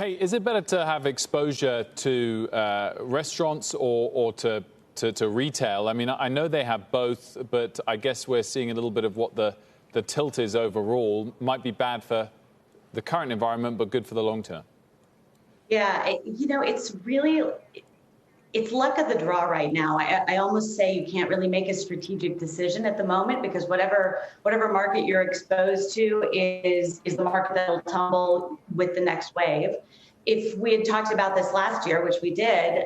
Kate, is it better to have exposure to restaurants or to retail? I mean, I know they have both, but I guess we're seeing a little bit of what the tilt is overall. Might be bad for the current environment, but good for the long term. Yeah, it's luck of the draw right now. I almost say you can't really make a strategic decision at the moment because whatever market you're exposed to is the market that will tumble with the next wave. If we had talked about this last year, which we did,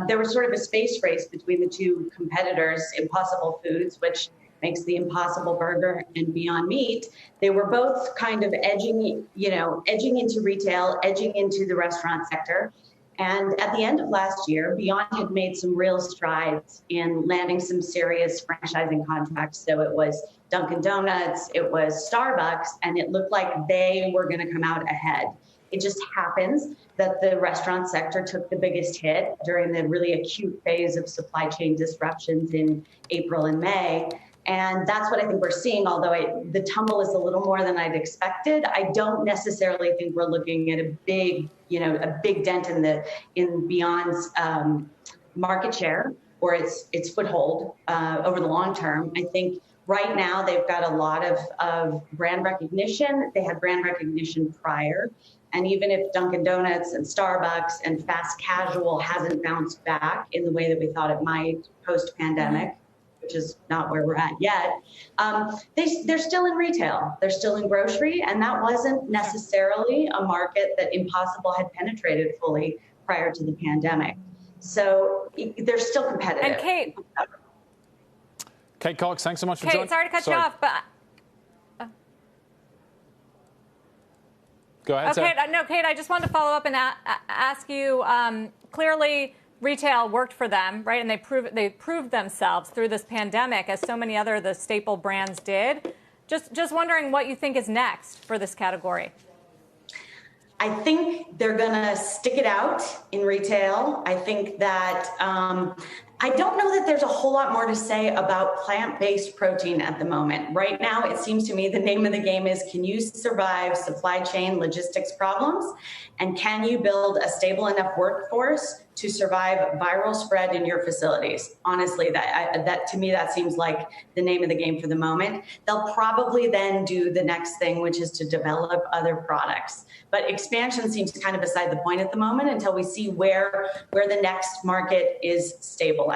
there was sort of a space race between the two competitors, Impossible Foods, which makes the Impossible Burger, and Beyond Meat. They were both kind of edging into retail, edging into the restaurant sector. And at the end of last year, Beyond had made some real strides in landing some serious franchising contracts. So it was Dunkin' Donuts, it was Starbucks, and it looked like they were going to come out ahead. It just happens that the restaurant sector took the biggest hit during the really acute phase of supply chain disruptions in April and May. And that's what I think we're seeing, although the tumble is a little more than I'd expected. I don't necessarily think we're looking at a big dent in Beyond's market share or its foothold over the long term. I think right now they've got a lot of brand recognition. They had brand recognition prior. And even if Dunkin' Donuts and Starbucks and fast casual hasn't bounced back in the way that we thought it might post-pandemic, which is not where we're at yet, they're still in retail. They're still in grocery, and that wasn't necessarily a market that Impossible had penetrated fully prior to the pandemic. So they're still competitive. And Kate Cox, thanks so much for joining. Kate, sorry to cut you off, but... Go ahead, okay, no, Kate, I just wanted to follow up and ask you, clearly retail worked for them, right? And they proved themselves through this pandemic, as so many other the staple brands did. Just wondering what you think is next for this category. I think they're going to stick it out in retail. I think that I don't know that there's a whole lot more to say about plant-based protein at the moment. Right now, it seems to me the name of the game is, can you survive supply chain logistics problems? And can you build a stable enough workforce to survive viral spread in your facilities? Honestly, that to me, that seems like the name of the game for the moment. They'll probably then do the next thing, which is to develop other products. But expansion seems kind of beside the point at the moment until we see where the next market is stabilizing.